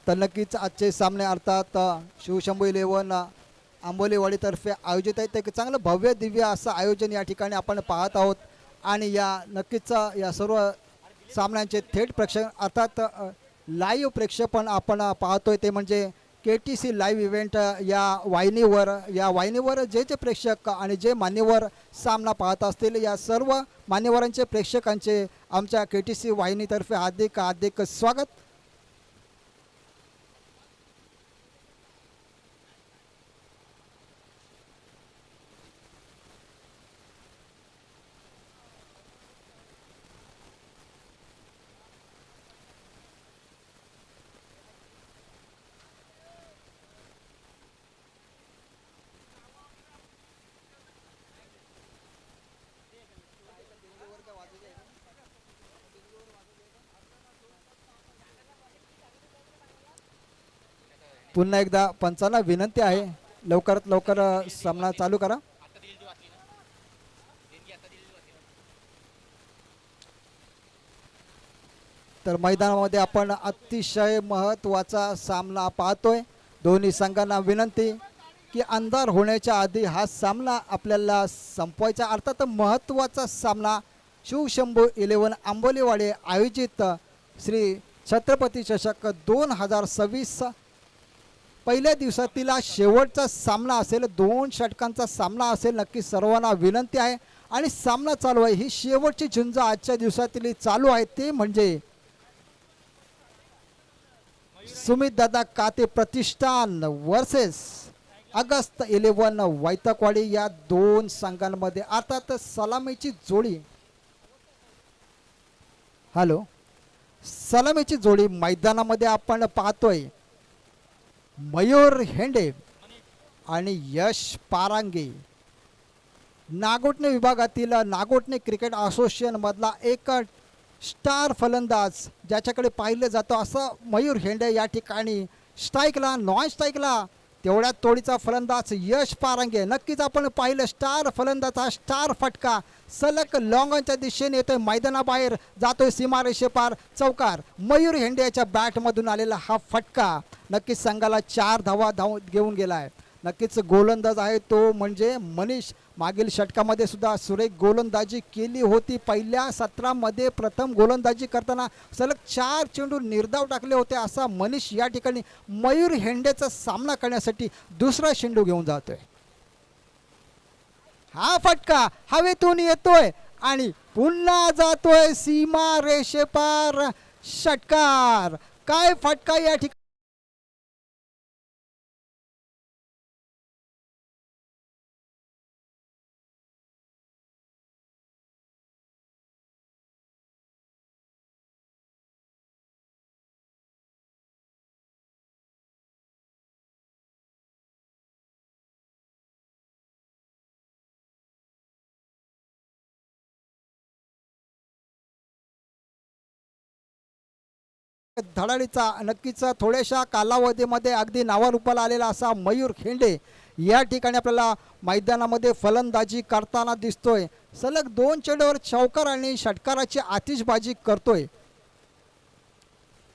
तर नक्कीच आजचे सामने अर्थात शिवशंभू 11 आंबोलीवाडीतर्फे आयोजित आहे. एक चांगलं भव्य दिव्य असं आयोजन या ठिकाणी आपण पाहत आहोत आणि या नक्कीच या सर्व सामन्यांचे थेट प्रेक्षण अर्थात लाईव्ह प्रेक्षेपण आपण पाहतोय ते म्हणजे KTC लाईव्ह इव्हेंट या वाहिनीवर जे जे प्रेक्षक आणि जे मान्यवर सामना पाहत असतील या सर्व मान्यवरांचे प्रेक्षकांचे आमच्या KTC वाहिनीतर्फे हार्दिक हार्दिक स्वागत. पुन्हा एकदा पंचांना विनंती आहे लवकरात लवकर सामना चालू करा. तर मैदानामध्ये आपण अतिशय महत्त्वाचा सामना पाहतोय. दोन्ही संघांना विनंती की अंधार होण्याच्या आधी हा सामना आपल्याला संपवायचा. अर्थात महत्त्वाचा सामना शिवशंभू 11 आंबोलीवाडी आयोजित श्री छत्रपती चषक 2026 पहिल्या दिवसातील शेवटचा सामना असेल. 2 षटकांचा सामना असेल. नक्की सर्वांना विनंती आहे आणि सामना चालू आहे. ही शेवटची झुंज आजच्या दिवसातील चालू आहे ते म्हणजे सुमित दादा काते प्रतिष्ठान वर्सेस अगस्त 11 वैतकवाडी या 2 संघांमध्ये अर्थात सलामीची जोडी. हॅलो, सलामीची जोडी मैदानामध्ये आपण पाहतोय मयूर हेंडे आणि यश पारांगे. नागोठणे विभागातील नागोठणे क्रिकेट असोसिएशन मधला एक स्टार फलंदाज ज्याच्याकडे पाहिलं जातं असं मयूर हेंडे या ठिकाणी स्ट्राईकला नॉन स्ट्राईकला तेवढ्या तोडीचा फलंदाज यश पारांगे. नक्कीच आपण पाहिलं स्टार फलंदाज स्टार फटका सलग लॉंगॉनच्या दिशेने येतोय. मैदानाबाहेर जातोय सीमारेषेपार चौकार. मयूर हेंडे याच्या बॅटमधून आलेला हा फटका नक्कीच संघाला 4 धावा घेऊन गेला आहे. नक्कीच गोलंदाज आहे तो म्हणजे मनीष. मागील षटकामध्ये सुद्धा सुरेख गोलंदाजी केली होती. पहिल्या सत्रामध्ये प्रथम गोलंदाजी करताना सलग 4 चेंडू निर्धाव टाकले होते. असा मनीष या ठिकाणी मयूर हेंडेचा सामना करण्यासाठी दुसरा चेंडू घेऊन जातोय. हा फटका हवेतून येतोय आणि पुन्हा जातोय सीमा रेषेपार षटकार. काय फटका या ठिकाणी धडाडीचा नक्कीच थोड्याशा कालावधीमध्ये अगदी नावारूपाला आलेला असा मयूर हेंडे या ठिकाणी आपल्याला मैदानामध्ये फलंदाजी करताना दिसतोय. सलग 2 चेंडूवर चौकार आणि षटकाराची आतिषबाजी करतोय.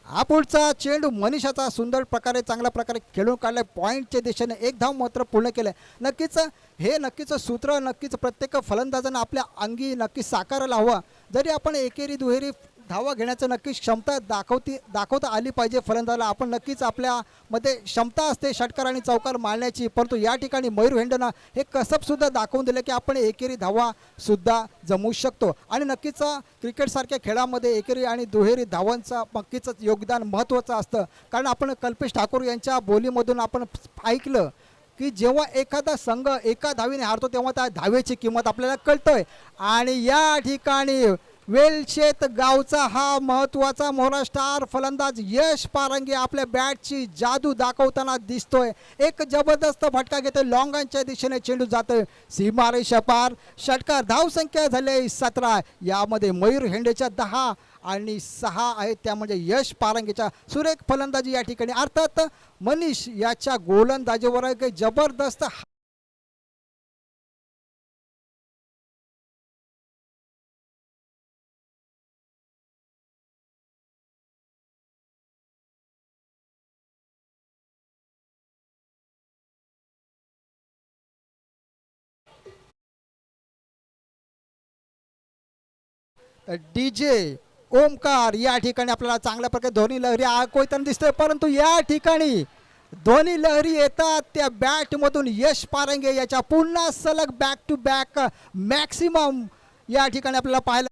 हा पुढचा चेंडू मनीषाचा सुंदर प्रकारे चांगल्या प्रकारे खेळून काढलाय. पॉईंटच्या दिशेने 1 धाव मात्र पूर्ण केलंय. नक्कीच सूत्र नक्कीच प्रत्येक फलंदाजांना आपल्या अंगी नक्की साकारायला हवं. जरी आपण एकेरी दुहेरी धावा घेण्याचं नक्कीच क्षमता दाखवता आली पाहिजे फलंदाजाला. आपण नक्कीच आपल्यामध्ये क्षमता असते षटकार आणि चौकार मारण्याची. परंतु या ठिकाणी मयूर हेंडेनं हे कसबसुद्धा दाखवून दिलं की आपण एकेरी धावासुद्धा जमवू शकतो. आणि नक्कीच क्रिकेटसारख्या खेळामध्ये एकेरी आणि दुहेरी धावांचा नक्कीच योगदान महत्त्वाचं असतं. कारण आपण कल्पेश ठाकूर यांच्या बोलीमधून आपण ऐकलं की जेव्हा एखादा संघ एका धावीने हारतो तेव्हा त्या धावेची किंमत आपल्याला कळतोय. आणि या ठिकाणी वेलशेत गावचा हा महत्त्वाचा मोहरा स्टार फलंदाज यश पारंगे आपल्या बॅटची जादू दाखवताना दिसतोय. एक जबरदस्त फटका घेतोय. लॉंगॉनच्या दिशेने चेंडू जातोय सीमारेषा पार षटकार. धावसंख्या झाली 17. यामध्ये मयूर हेंडेच्या 10 आणि 6 आहेत. त्यामुळे यश पारंगेच्या सुरेख फलंदाजी या ठिकाणी. अर्थात मनीष याच्या गोलंदाजीवर एक जबरदस्त डीजे ओमकार या ठिकाणी आपल्याला चांगल्या प्रकारे धोनी लहरी आकोयताना दिसतोय, परंतु या ठिकाणी धोनी लहरी येतात त्या बॅटमधून यश पारंगे याच्या पुन्हा सलग बॅक टू बॅक मॅक्सिमम या ठिकाणी आपल्याला पाहायला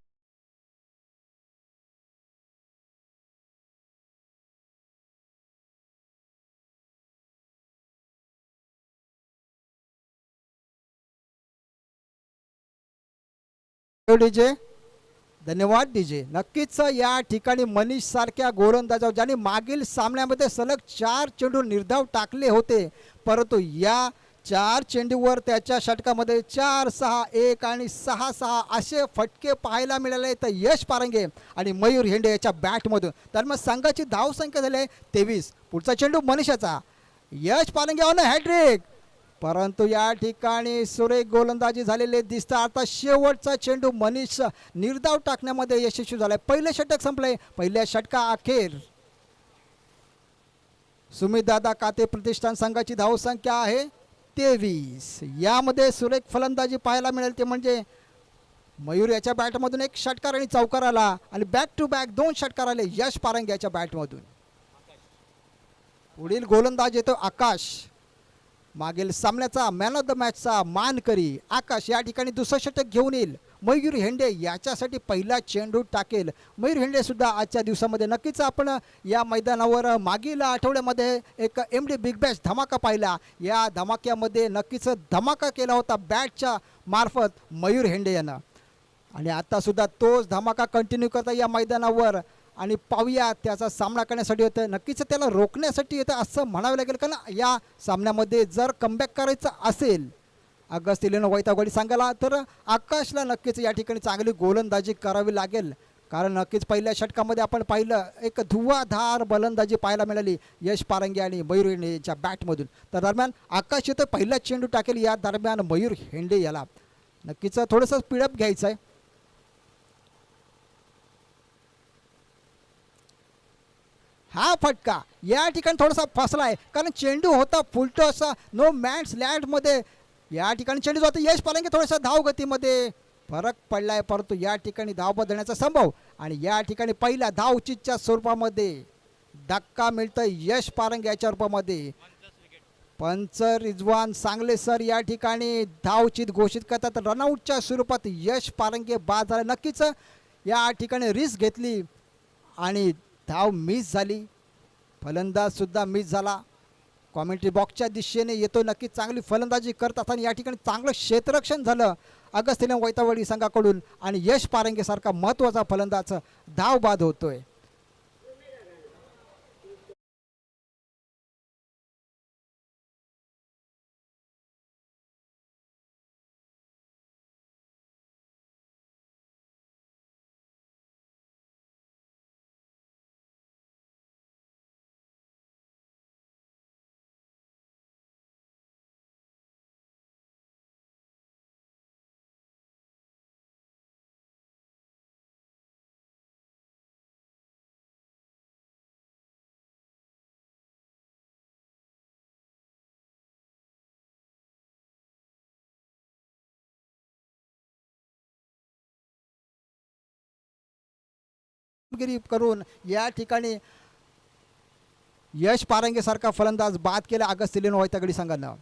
डीजे. धन्यवाद डीजे. नक्कीच या ठिकाणी मनीष सारख्या गोलंदाजावर ज्यांनी मागील सामन्यामध्ये सलग 4 चेंडू निर्धाव टाकले होते, परंतु या 4 चेंडूवर त्याच्या षटकामध्ये 4-6-1 आणि 6-6 असे फटके पाहायला मिळाले. तर यश पारंगे आणि मयूर हेंडे याच्या बॅटमधून तर मग संघाची धावसंख्या झाली 23. पुढचा चेंडू मनीषाचा, यश पारंगे ऑन हॅट्रिक, परंतु या ठिकाणी सुरेख गोलंदाजी झालेले दिसतं. आता शेवटचा चेंडू मनीष निर्धाव टाकण्यामध्ये यशस्वी झालाय. पहिले षटक संपले. पहिल्या षटका अखेर सुमित दादा काते प्रतिष्ठान संघाची धावसंख्या आहे 23. यामध्ये सुरेख फलंदाजी पाहायला मिळेल ते म्हणजे मयूर याच्या बॅटमधून एक षटकार आणि चौकार आला आणि बॅक टू बॅक 2 षटकार आले यश पारंगे याच्या बॅटमधून. पुढील गोलंदाज येतो आकाश, मागील सामन्याचा मॅन ऑफ द मॅचचा मानकरी आकाश या ठिकाणी दुसरं षटक घेऊन येईल. मयूर हेंडे याच्यासाठी पहिला चेंडू टाकेल. मयूर हेंडे सुद्धा आजच्या दिवसामध्ये नक्कीच आपण या मैदानावर मागील आठवड्यामध्ये एक MD बिग बॅश धमाका पाहिला. या धमाक्यामध्ये नक्कीच धमाका केला होता बॅटच्या मार्फत मयूर हेंडे यानं, आणि आता सुद्धा तोच धमाका कंटिन्यू करता या मैदानावर. आणि पाहूया त्याचा सामना करण्यासाठी होतं, नक्कीच त्याला रोखण्यासाठी येतं असं म्हणावं लागेल. कारण या सामन्यामध्ये जर कमबॅक करायचं असेल अगस्तिलेनो वैतागवाडी सांगायला, तर आकाशला नक्कीच या ठिकाणी चांगली गोलंदाजी करावी लागेल. कारण नक्कीच पहिल्या षटकामध्ये आपण पाहिलं एक धुवाधार गोलंदाजी पाहायला मिळाली यश पारंगे आणि मयूर हेंडेच्या बॅटमधून. तर दरम्यान आकाश येतो पहिला चेंडू टाकेल. या दरम्यान मयूर हेंडे याला नक्कीच थोडंसं स्पीडअप घ्यायचं आहे. हा फटका या ठिकाणी थोडासा फसला आहे, कारण चेंडू होता फुलटॉसचा नो मॅन्स लँडमध्ये. या ठिकाणी चेंडू होता यश पारंगे थोडासा धावगतीमध्ये फरक पडला आहे, परंतु या ठिकाणी धाव बदलण्याचा संभव. आणि या ठिकाणी पहिल्या धावचीतच्या स्वरूपामध्ये धक्का मिळतं यश पारंगे याच्या रूपामध्ये. पंच रिजवान सांगले सर या ठिकाणी धावचीत घोषित करतात. रनआउटच्या स्वरूपात यश पारंगे बाद झाला. नक्कीच या ठिकाणी रिस्क घेतली आणि धाव मिस झाली. फलंदाज सुद्धा मिस झाला. कॉमेंट्री बॉक्सच्या दिशेने येतो, नक्कीच चांगली फलंदाजी करत असताना या ठिकाणी चांगलं क्षेत्ररक्षण झालं अगस्तिलेनो वैतागवाडी संघाकडून आणि यश पारंगे सारखा महत्त्वाचा फलंदाज धाव बाद होतोय. करून या ठिकाणी यश पारंगे सारखा फलंदाज बाद केला अगस्तिलेनो वैतागवाडी संघानं.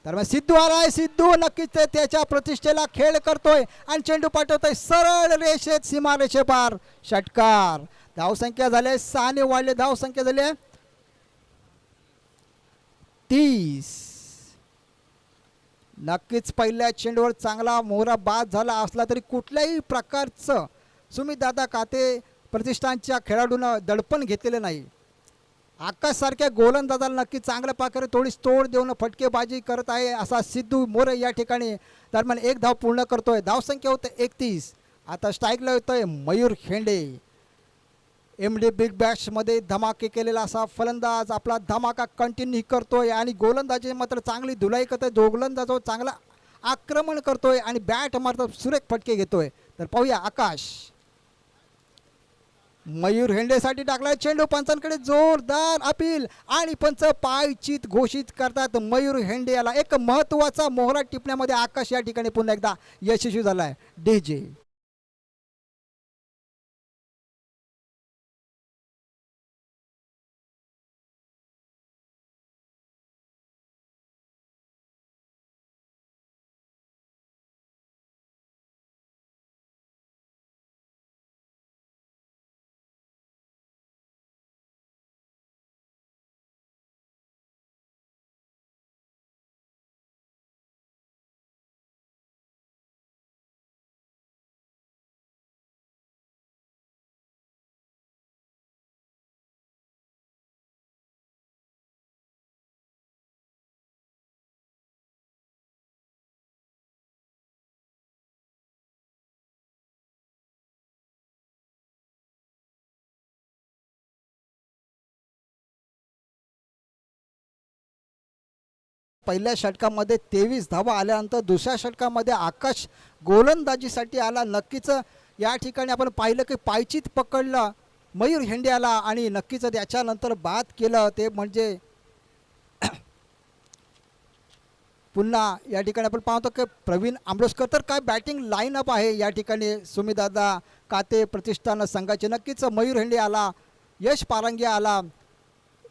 तर मग सिद्धू आलाय, सिद्धू नक्कीच त्याच्या प्रतिष्ठेला खेळ करतोय आणि चेंडू पाठवतोय सरळ रेषेत सीमारेषे पार षटकार. धावसंख्या झाले 6 वाढले, धावसंख्या झाली 30. नक्कीच पहिल्या चेंडूवर चांगला मोहरा बाद झाला असला तरी कुठल्याही प्रकारचं सुमित दादा काते प्रतिष्ठानच्या खेळाडूंना दडपण घेतलेलं नाही. आकाश सारख्या गोलंदाजाला नक्की चांगल्या प्रकारे थोडीच तोड देऊन फटकेबाजी करत आहे असा सिद्धू मोरे या ठिकाणी दरम्यान एक धाव पूर्ण करतोय. धावसंख्या होते 31. आता स्ट्राईकला येतोय मयूर हेंडे. MD बिग बॅशमध्ये धमाके केलेला असा फलंदाज आपला धमाका कंटिन्यू करतोय आणि गोलंदाजी मात्र चांगली धुलाई करतोय. गोलंदाजावर चांगला आक्रमण करतोय आणि बॅट मात्र सुरेख फटके घेतोय. तर पाहूया आकाश. मयूर हेंडेसाठी टाकला चेंडू, पंचांकडे जोरदार अपील आणि पंच पायचीत घोषित करतात मयूर हेंडे याला. एक महत्त्वाचा मोहरा टिपण्यामध्ये आकाश या ठिकाणी पुन्हा एकदा यशस्वी झालाय. डीजे पहिल्या षटकामध्ये 23 धावा आल्यानंतर दुसऱ्या षटकामध्ये आकाश गोलंदाजीसाठी आला. नक्कीच या ठिकाणी आपण पाहिलं की पायचीत पकडलं मयूर हेंडे आला आणि नक्कीच त्याच्यानंतर बाद केलं ते म्हणजे पुन्हा या ठिकाणी आपण पाहतो की प्रवीण आंबलोस्कर. तर काय बॅटिंग लाईनअप आहे या ठिकाणी सुमितदादा काते प्रतिष्ठान संघाचे. नक्कीच मयूर हेंडे आला, यश पारंगे आला,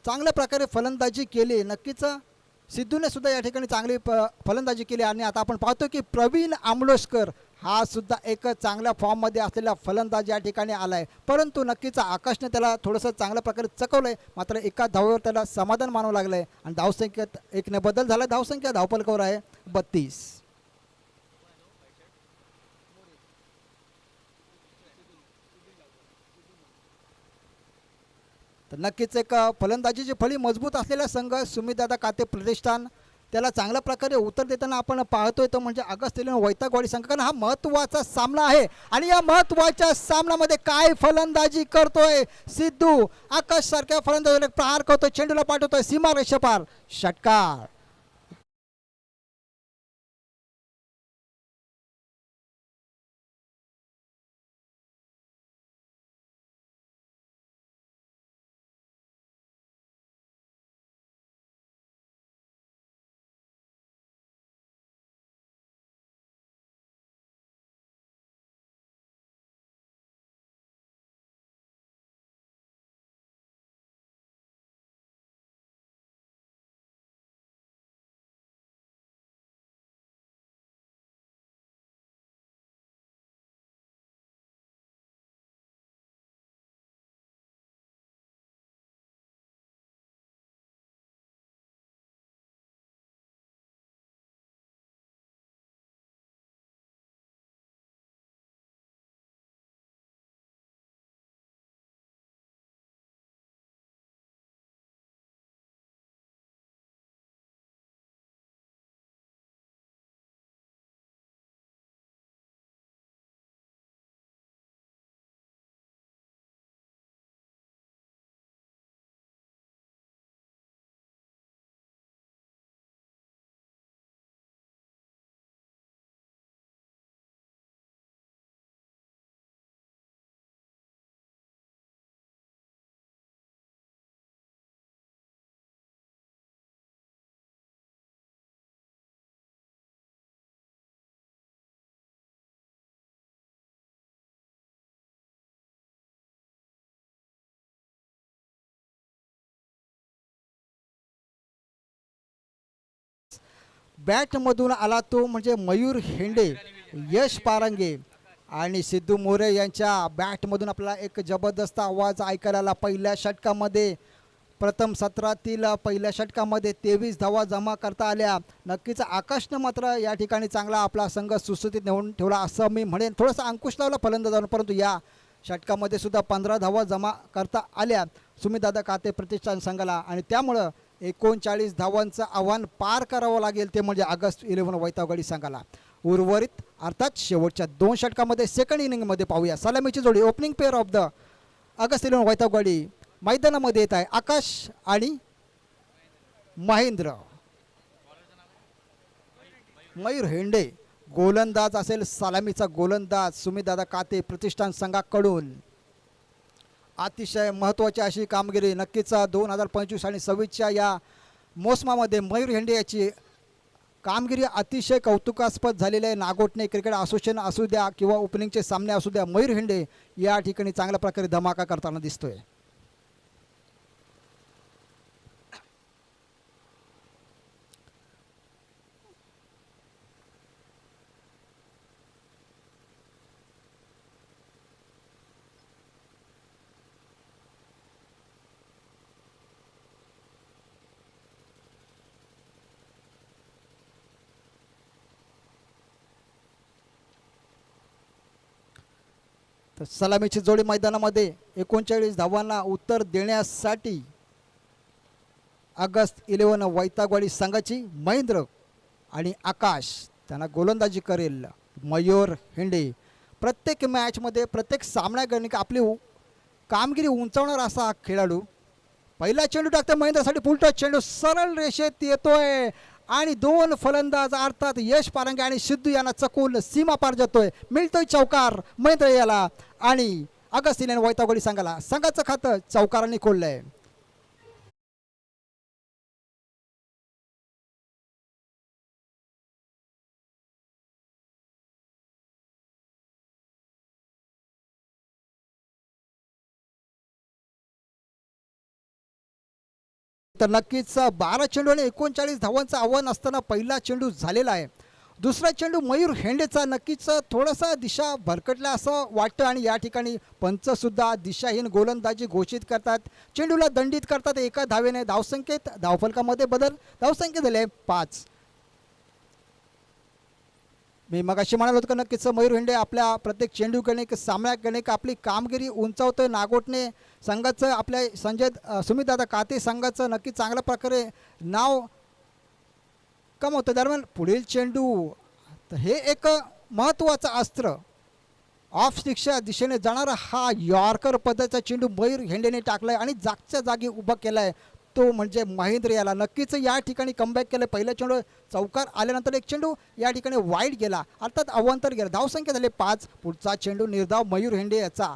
चांगल्या प्रकारे फलंदाजी केली. नक्कीच सिद्धूने सुद्धा या ठिकाणी चांगली फलंदाजी केली आणि आता आपण पाहतो की प्रवीण आंबलोस्कर हा सुद्धा एक चांगल्या फॉर्ममध्ये असलेला फलंदाज या ठिकाणी आला आहे. परंतु नक्कीच आकाशने त्याला थोडंसं चांगल्या प्रकारे चकवलं आहे. मात्र एका धावेवर त्याला समाधान मानावं लागलं आहे आणि धावसंख्येत एकने बदल झाला. धावसंख्या धावपलकावर आहे 32. तर नक्कीच एक फलंदाजीची फळी मजबूत असलेला संघ सुमितदादा काते प्रतिष्ठान त्याला चांगल्या प्रकारे उत्तर देताना आपण पाहतोय तो म्हणजे ऑगस्टेलियन वैतागवाडी संघ. कारण हा महत्त्वाचा सामना आहे आणि या महत्त्वाच्या सामन्यामध्ये काय फलंदाजी करतोय सिद्धू. आकाश सारख्या फलंदाजीला प्रहार करतोय, चेंडूला पाठवतोय सीमारेषेपार, षटकार. बॅटमधून आला तो म्हणजे मयूर हेंडे, यश पारंगे आणि सिद्धू मोरे यांच्या बॅटमधून आपल्याला एक जबरदस्त आवाज ऐकायला आला. पहिल्या षटकामध्ये प्रथम सत्रातील पहिल्या षटकामध्ये 23 धावा जमा करता आल्या. नक्कीच आकाशनं मात्र या ठिकाणी चांगला आपला संघ सुस्थितीत नेऊन ठेवला असं मी म्हणेन. थोडासा अंकुश लावला फलंदाजांवर, परंतु या षटकामध्ये सुद्धा 15 धावा जमा करता आल्या सुमितदादा काते प्रतिष्ठान संघाला आणि त्यामुळं 39 धावांचं आव्हान पार करावं लागेल ते म्हणजे ऑगस्ट 11 वैतागवाडी संघाला. उर्वरित अर्थात शेवटच्या 2 षटकामध्ये सेकंड इनिंगमध्ये पाहूया सलामीची जोडी. Opening pair of the August 11 वैतागवाडी मैदानामध्ये येत आहे आकाश आणि महेंद्र. मयूर हेंडे गोलंदाज असेल, सलामीचा गोलंदाज सुमितदादा काते प्रतिष्ठान संघाकडून. अतिशय महत्त्वाची अशी कामगिरी नक्कीच 2025 आणि 26च्या या मोसमामध्ये मयूर हेंडे याची कामगिरी अतिशय कौतुकास्पद झालेली आहे. नागोठणे क्रिकेट असोसिएशन असू द्या किंवा ओपनिंगचे सामने असू द्या, मयूर हेंडे या ठिकाणी चांगल्या प्रकारे धमाका करताना दिसतोय. तर सलामीची जोडी मैदानामध्ये 39 धावांना उत्तर देण्यासाठी ऑगस्ट 11 वैतागवाडी संघाची महेंद्र आणि आकाश त्यांना गोलंदाजी करेल मयूर हेंडे. प्रत्येक मॅचमध्ये प्रत्येक सामन्यात आपली कामगिरी उंचावणार असा हा खेळाडू. पहिला चेंडू टाकतो महेंद्रसाठी, फुलटॉस चेंडू सरळ रेषेत येतोय आणि दोन फलंदाज अर्थात यश पारंगे आणि सिद्धू यांना चकून सीमा पार जातोय. मिळतोय चौकार महेंद्र याला आणि अगस्तीने वैतागोडी संघाचं खातं चौकारांनी खोललंय. तर नक्कीच 12 चेंडू आणि 39 धावांचं आव्हान असताना पहिला चेंडू झालेला आहे. दुसरा चेंडू मयूर हेंडेचा नक्कीच थोडासा दिशा भरकटला असं वाटतं आणि या ठिकाणी पंचसुद्धा दिशाहीन गोलंदाजी घोषित करतात. चेंडूला दंडित करतात. एका धावेने धावसंख्येत धावफलकामध्ये बदल. धावसंख्या झाले 5. मी मगाशी म्हणालो होतं का नक्कीच मयूर हेंडे आपल्या प्रत्येक चेंडू गणिक सामना गणिक आपली कामगिरी उंचावतोय. नागोटने संघाचं आपल्या सुमितदादा काते संघाचं नक्की चांगल्या प्रकारे नाव कमवतं. दरम्यान पुढील चेंडू हे एक महत्त्वाचं अस्त्र ऑफ स्टिकच्या दिशेने जाणारा हा यॉर्कर पद्धतीचा चेंडू मयूर हेंडेने टाकलाय आणि जागच्या जागी उभा केलाय. तो म्हणजे महेंद्र याला नक्कीच या ठिकाणी कमबॅक केलं. पहिला चेंडू चौकार आल्यानंतर एक चेंडू या ठिकाणी वाईड गेला अर्थात अवांतर गेला. धावसंख्या झाली 5. पुढचा चेंडू निर्धाव मयूर हेंडे याचा.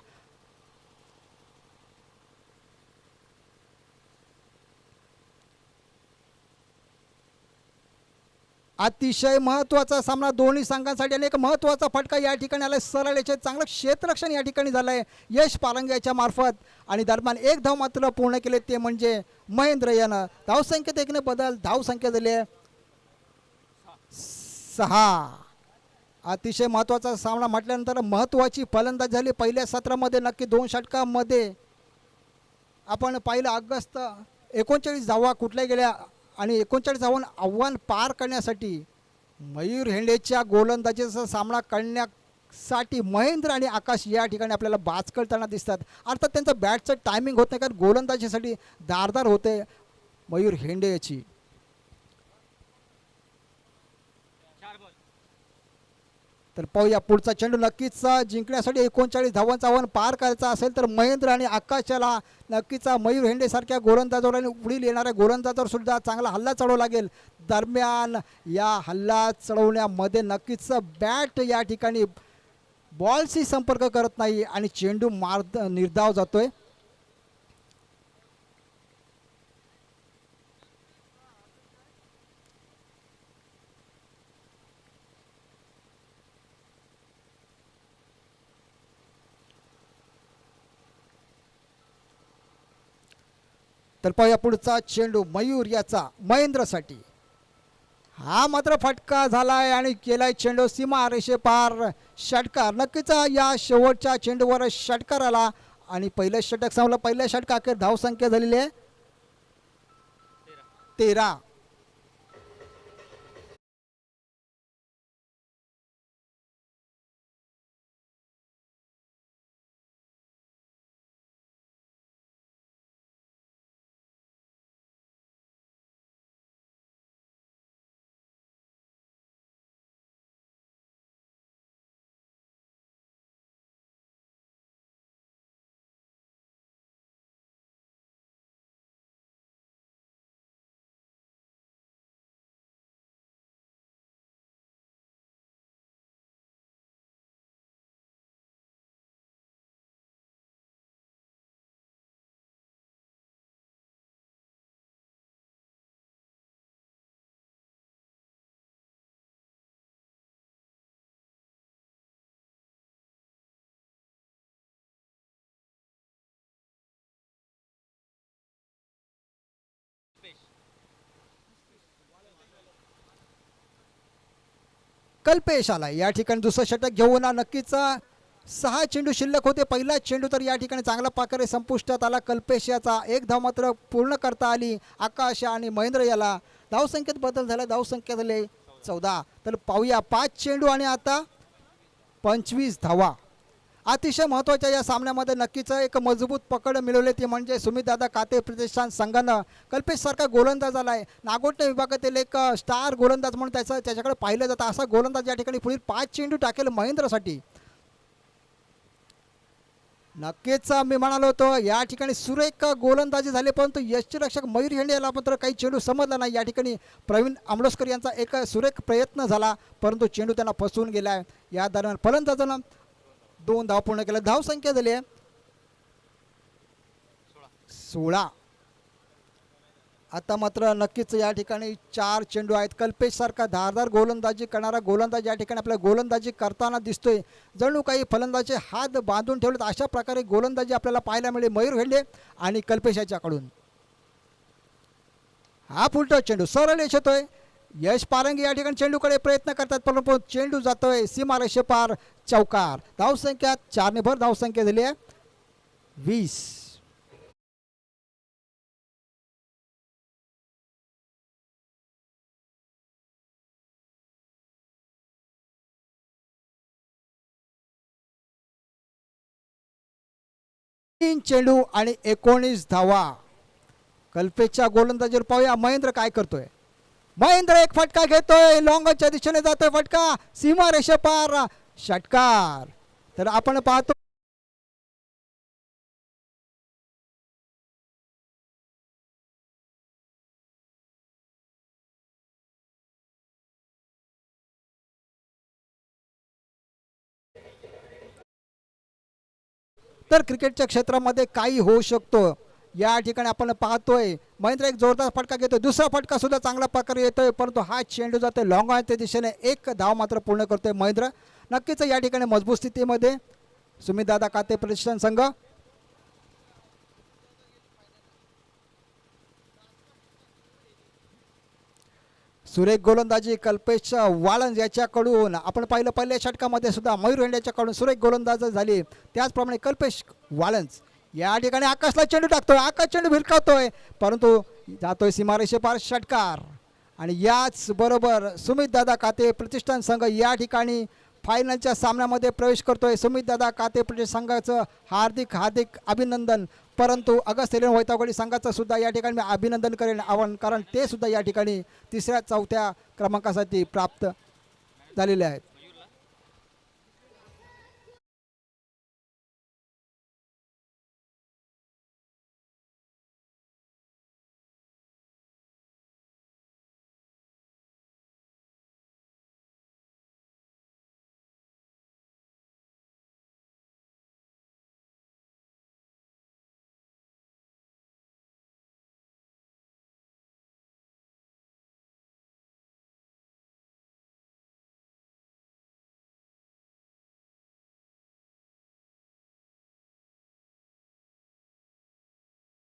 अतिशय महत्त्वाचा सामना दोन्ही संघांसाठी आणि एक महत्त्वाचा फटका या ठिकाणी आला. सरळ याचे चांगलं क्षेत्ररक्षण या ठिकाणी झालं आहे यश पारंग्याच्या मार्फत आणि दरम्यान एक धाव मात्र पूर्ण केले ते म्हणजे महेंद्र यानं. धावसंख्येत एकने बदल. धावसंख्या झाली 6. अतिशय महत्त्वाचा सामना म्हटल्यानंतर महत्त्वाची फलंदाज झाली पहिल्या सत्रामध्ये. नक्की 2 षटकामध्ये आपण पाहिलं ऑगस्ट 39 धावा कुठल्या गेल्या आणि 39 धावांना आव्हान पार करण्यासाठी मयूर हेंडेच्या गोलंदाजीचा सामना करण्यासाठी महेंद्र आणि आकाश या ठिकाणी आपल्याला बाज करताना दिसतात. अर्थात त्यांचं बॅटचं टायमिंग होत नाही कारण गोलंदाजीसाठी धारदार होते मयूर हेंडे याची. तर पाहूया पुढचा चेंडू नक्कीच जिंकण्यासाठी 39 धावांचं आव्हान पार करायचं असेल तर महेंद्र आणि आकाशाला नक्कीच मयूर हेंडे सारख्या गोलंदाजावर आणि पुढील येणाऱ्या गोलंदाजावर सुद्धा चांगला हल्ला चढवावा लागेल. दरम्यान या हल्ला चढवण्यामध्ये नक्कीच बॅट या ठिकाणी बॉलशी संपर्क करत नाही आणि चेंडू निर्धाव जातोय. तर पाहूया पुढचा चेंडू मयूर याचा महेंद्रसाठी. हा मात्र फटका झालाय आणि केलाय चेंडू सीमा रेषे पार. षटकार नक्कीच या शेवटच्या चेंडूवर षटकार आला आणि पहिलं षटक संपलं. पहिल्या षटका अखेर धावसंख्या झालेली आहे 13. कल्पेश आला या ठिकाणी दुसरं षटक घेऊन. नक्कीच 6 चेंडू शिल्लक होते. पहिला चेंडू तर या ठिकाणी चांगल्या प्रकारे संपुष्टात आला. कल्पेश याचा एक धाव मात्र पूर्ण करता आली. आकाश आणि महेंद्र याला धावसंख्येत बदल झाला. धावसंख्या झाले 14. तर पाहूया 5 चेंडू आणि आता 25 धावा. अतिशय महत्त्वाच्या या सामन्यामध्ये नक्कीच एक मजबूत पकड मिळवले ते म्हणजे सुमितदादा काते प्रतिष्ठान संघानं कल्पेश सारखा गोलंदाज आला आहे. नागोटे विभागातील एक स्टार गोलंदाज म्हणून त्याच्याकडे पाहिलं जातं. असा गोलंदाज या ठिकाणी पुढील 5 चेंडू टाकेल महेंद्रसाठी. नक्कीच मी म्हणालो होतो या ठिकाणी सुरेख गोलंदाजी झाली, परंतु यष्टीरक्षक मयूर हेंडे याला मात्र काही चेंडू समजला नाही. या ठिकाणी प्रवीण आमलोस्कर यांचा एक सुरेख प्रयत्न झाला, परंतु चेंडू त्यांना फसवून गेला आहे. या दरम्यान फलंदाजानं 2 धाव पूर्ण केल्या. धावसंख्या झाली आहे 16. आता मात्र नक्कीच या ठिकाणी 4 चेंडू आहेत. कल्पेश सारखा धारदार गोलंदाजी करणारा गोलंदाज या ठिकाणी आपल्या गोलंदाजी करताना दिसतोय. जणू काही फलंदाजे हात बांधून ठेवलेत अशा प्रकारे गोलंदाजी आपल्याला पाहायला मिळेल मयूर हेंडे आणि कल्पेश याच्याकडून. हा फुलटॉस चेंडू सरळ यश येतोय. यश पारंगी या ठिकाणी चेंडूकडे प्रयत्न करतात, परंतु चेंडू जातोय सीमारेषेपार. चौकार. धावसंख्या 4 ने भर धावसंख्या झाली आहे 20. तीन चेंडू आणि 19 धावा. कल्पेशच्या गोलंदाजीवर पाहूया महेंद्र काय करतोय. महेंद्र एक फटका घेतोय, लॉंगच्या दिशेने जातोय फटका, सीमा रेषेपार षटकार. तर आपण पाहतो तर क्रिकेटच्या क्षेत्रामध्ये काही होऊ शकतो. या ठिकाणी आपण पाहतोय महेंद्र एक जोरदार फटका घेतोय, दुसरा फटका सुद्धा चांगला प्रकारे येतोय, परंतु हा चेंडू जातोय लॉंगच्या दिशेने. एक धाव मात्र पूर्ण करतोय महेंद्र. नक्कीच या ठिकाणी मजबूत स्थितीमध्ये सुमितदादा काते प्रतिष्ठान संघ. सुरेख गोलंदाजी कल्पेश वाळंज याच्याकडून आपण पाहिलं पहिल्या षटकामध्ये सुद्धा मयूर हेंडे याच्याकडून सुरेख गोलंदाजी झाली. त्याचप्रमाणे कल्पेश वाळंज या ठिकाणी आकाशला चेंडू टाकतोय, आकाश चेंडू भिरकावतोय, परंतु जातोय सीमारेषेपार षटकार. आणि याच बरोबर सुमितदादा काते प्रतिष्ठान संघ या ठिकाणी फायनलच्या सामन्यामध्ये प्रवेश करतोय. सुमितदादा काते प्रतिष्ठान संघाचं हार्दिक हार्दिक अभिनंदन. परंतु अगस्त एलेवन वैतागवाडी संघाचं सुद्धा या ठिकाणी मी अभिनंदन करेन कारण ते सुद्धा या ठिकाणी 3ऱ्या 4थ्या क्रमांकासाठी प्राप्त झालेले आहेत.